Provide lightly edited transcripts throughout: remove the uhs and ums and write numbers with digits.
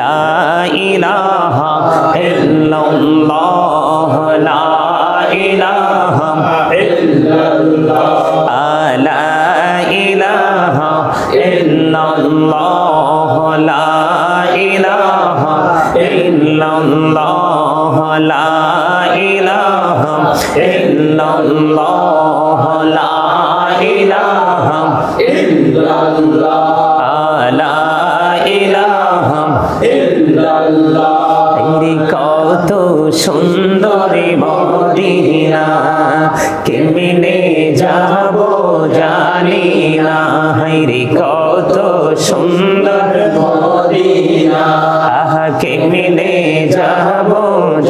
লা ইলাহা ইল্লাল্লাহ লা ইলাহা ইল্লাল্লাহ লা ইলাহা ইল্লাল্লাহ লা ইলাহা ইল্লাল্লাহ লা ইলাহা ইল্লাল্লাহ লা ইলাহা ইল্লাল্লাহ লা ইলাহা ইল্লাল্লাহ কত সুন্দর মদিনা কেমনে যাব জানি না হায়রে কত সুন্দর মদিনা আহা কেমনে যাব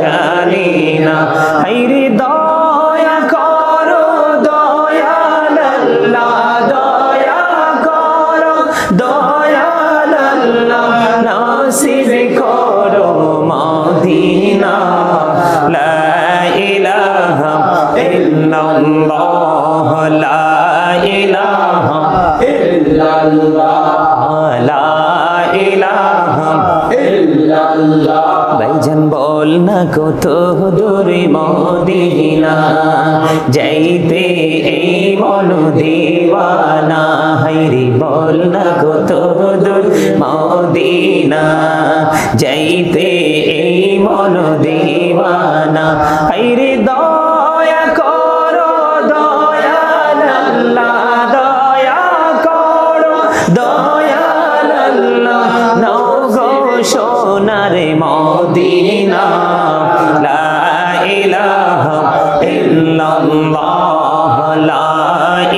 জানি না হায়রে দয়া করো দয়াল আল্লাহ দয়া করো দয়াল আল্লাহ নসিব করো মদিনা লা ইলাহা ইল্লাল্লাহ লা ইলাহা ইল্লাল্লাহ লা ইলাহা ইল্লাল্লাহ ভাইজান বল না কত দূরে মদিনা যাইতে এই মন দিওয়ানা হায়রে বল না কত দূর মদিনা যাইতে এই মন দিওয়ানা হায়রে দয়া করো দয়াল আল্লাহ দয়া করো দয়াল আল্লাহ নও গো সোনার মদিনা লা ইলাহা ইল্লাল্লাহ লা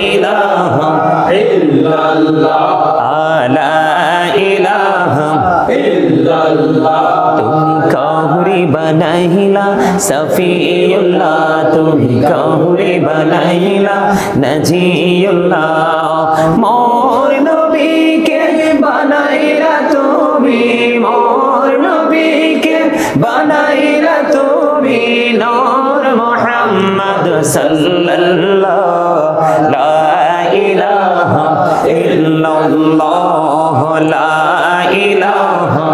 ইলাহা ইল্লাল্লাহ লা ইলাহা ইল্লাল্লাহ তুমি কাহুরি বানাইলা সফিউল্লাহ তুমি কাহুরি বানাইলা নজিউল্লাহ মোর নবীকে বানাইলা তুমি মোর নবীকে বানাইলা তুমি নূর মুহাম্মদ সাল্লাল্লাহু লা ইলাহা ইল্লাল্লাহ লা ইলাহা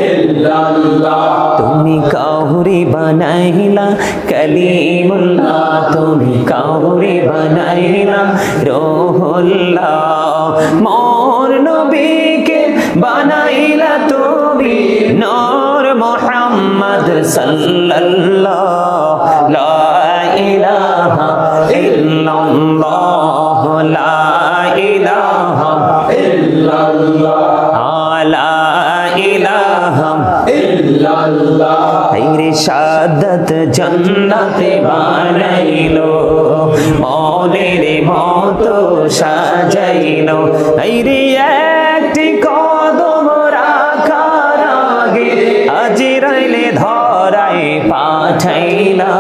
ইল্লাল্লাহ তুমি কাহুরি বানাইলা কলিমুল্লাহ তুমি কাহুরি বানাইলা রূহুল্লাহ মোর নবীকে বানাইলা তুমি নূর মুহাম্মদ সাল্লাল্লাহু লা ইলাহা ইল্লাল্লাহ লা ইলাহা ইল্লাল্লাহ লা ইলাহা ইল্লাল্লাহ হায়রে শাহাদাত জান্নাতে বানাইলো মনের মতো সাজাইলো হায়রে একটি কদম রাখার আগে আজরাইলে ধরায় পাঠাইলা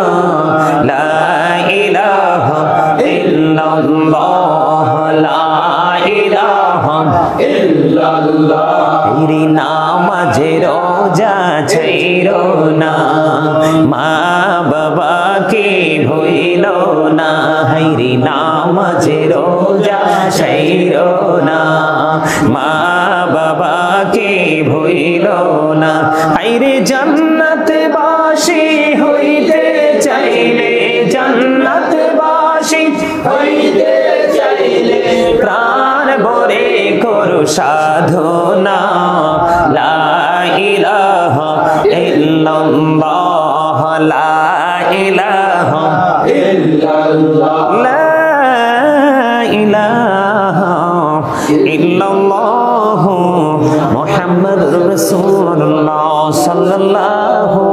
লা ইলাহা ইল্লাল্লাহ লা ইলাহা ইল্লাল্লাহ হায়রে নামাজে রোজা ছাইরো না মা বাবাকে ভুইলো না হায়রে নামাজে রোজা ছাইরো না মা বাবাকে ভুইলো না হায়রে জান্নাতবাসী হইতে চাইলে জান্নাতবাসী হইতে চাইলে প্রাণ ভরে করো সাধনা লা ইলাহা ইল্লাল্লাহ লা ইলাহা ইল্লাল্লাহ লা ইলাহা ইল্লাল্লাহ মুহাম্মাদুর রাসূলুল্লাহ সাল্লাল্লাহু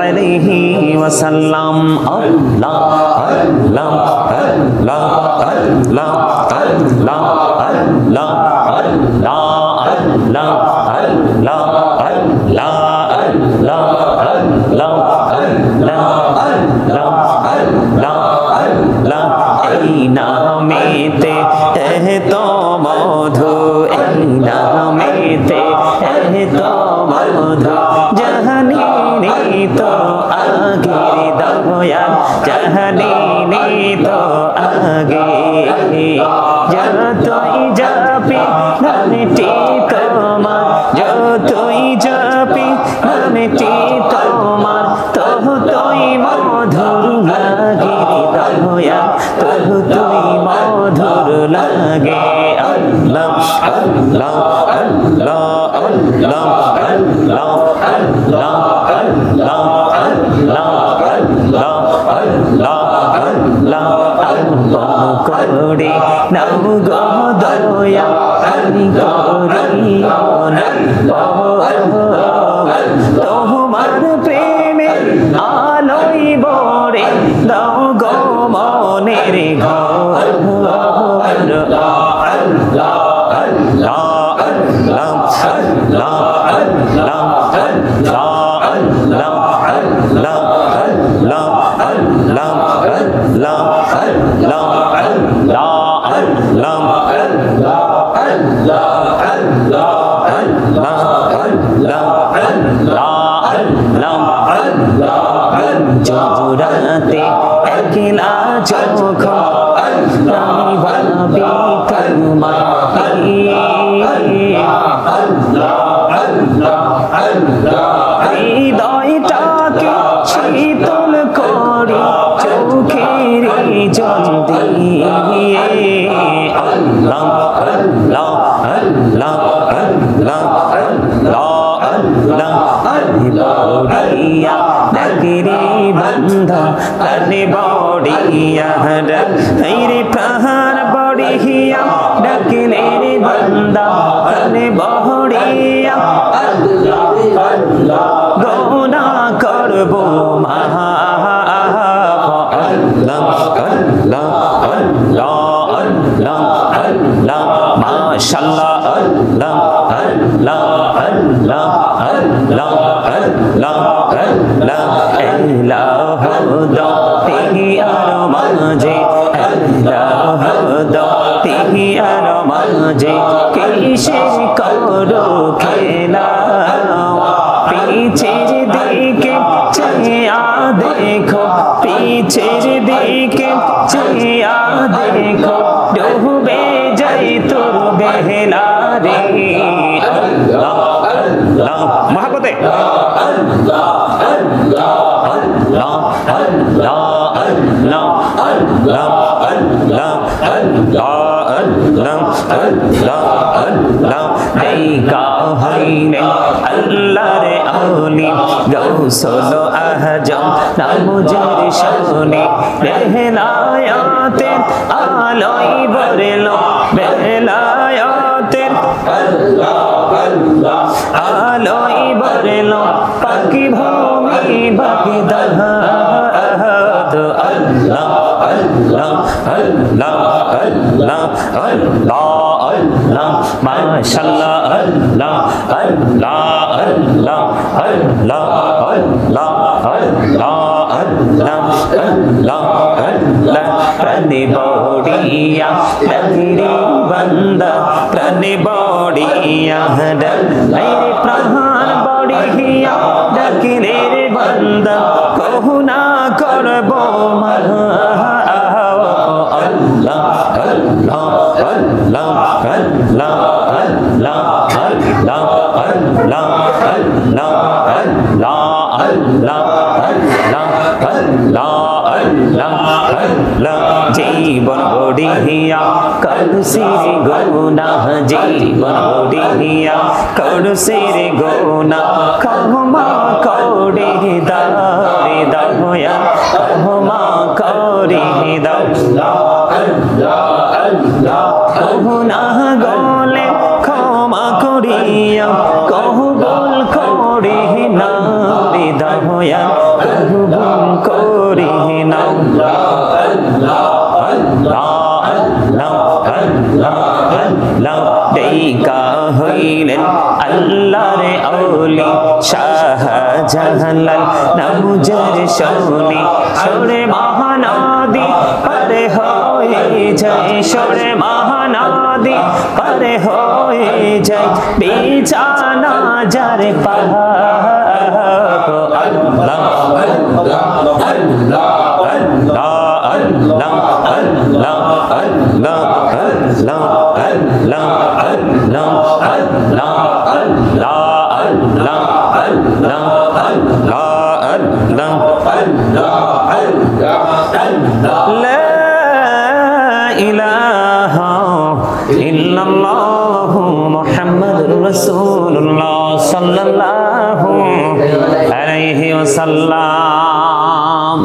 আলাইহি ওয়াসাল্লাম আল্লাহ আল্লাহ আল্লাহ আল্লাহ আল্লাহ আল্লাহ আল্লাহ আল্লাহ আল্লাহ আল্লাহ আল্লাহ আল্লাহ আল্লাহ আল্লাহ আল্লাহ আল্লাহ এই নামেতে তো মধু এই নামেতে তো মধু জাহানি তো আগের দয়াল জাহানি তো আগে যতই যাবে নামটি তোমার যতই আল্লাহ আল্লাহ আল্লাহ আল্লাহ আল্লাহ আল্লাহ আল্লাহ আল্লাহ আল্লাহ আল্লাহ আল্লাহ করে নাও গো দয়া আমি করিও না তোমার প্রেমে আলোয় ভরে দাও গো মনের ঘর আল্লাহ আল্লাহ আল্লাহ আল্লাহ আল্লাহ আল্লাহ আল্লাহ আল্লাহ আল্লাহ আল্লাহ আল্লাহ আল্লাহ আল্লাহ আল্লাহ জোরাতে একলা চোখ আমি ভাবি তোমার হৃদয়টাকে শীতল করি চোখের জল দিয়ে আল্লাহ আল্লাহ আল্লাহ আল্লাহ আল্লাহ আল্লাহ বড়িয়া ডাকিরে বন্ধা প্রাণে বড়িয়া রে প্রাণ বড়িয়া ডাকিলে রে বন্ধা প্রাণে বড়িয়া গোনা করবো মহা আল্লাহ আল্লাহ আল্লাহ আল্লাহ আল্লাহ মাশাআল্লাহ আল্লাহ আল্লাহ আল্লাহ আল্লাহ আল্লাহ আল্লাহ ইলাহু দাতি আর মাঝে ইলাহু দাতি আর মাঝে কিসের করো খেলা पीछे दिखे चिया देखो पीछे दिखे चिया देखो डूबे जाए तुर बेहला रे अल्लाह अल्लाह मोहब्बते अल्लाह अल्लाह अल्लाह अल्लाह अल्लाह अल्लाह अल्लाह अल्लाह अल्लाह अल्लाह अल्लाह देखा हईने अल्लाह रे औली गौसल आजम नामुजर शोने बेहलायाते आलोय बरलो बेहलायाते अल्लाह अल्लाह आलोय बरलो पाकी भूमि बाकी दहात अल्लाह अल्लाह अल्लाह अल्लाह अल्लाह अल्लाह माशाअल्लाह अल्लाह अल्लाह अल्लाह अल्लाह अल्लाह अल्लाह अल्लाह अल्लाह अल्लाह प्राणी बड़िया डगरी बंदा प्राणी बड़िया मेरे प्राण बड़िया डगरे बंदा कहू ना करबो अल्लाह अल्लाह अल्लाह अल्लाह अल्लाह अल्लाह अल्लाह अल्लाह अल्लाह अल्लाह अल्लाह अल्लाह अल्लाह जीवन बड़िया कर सिर गुना जीवन बड़िया कर सिर गुना कहमा करे दारे दया कहमा करे दया कहना गले क्षमा करिया कहु बोल करे ना रे दया कहु बोल करे ना अल्लाह अल्लाह अल्लाह अल्लाह अल्लाह देका हইলেন আল্লাহ রে औली শাহজালাল নামুজের শোনে সরে মহানদী পারে হয়ে যায় সরে মহানদী পারে হয়ে যায় বিছানা যার পাহাড় আল্লাহ আল্লাহ আল্লাহ আল্লাহ আল্লাহ আল্লাহ আল্লাহ আল্লাহ আল্লাহ আল্লাহ আল্লাহ আল্লাহ আল্লাহ আল্লাহ আল্লাহ আল্লাহ আল্লাহ লা ইলাহা ইল্লাল্লাহু রাসূলুল্লাহ সাল্লাল্লাহু আলাইহি ওয়াসাল্লাম।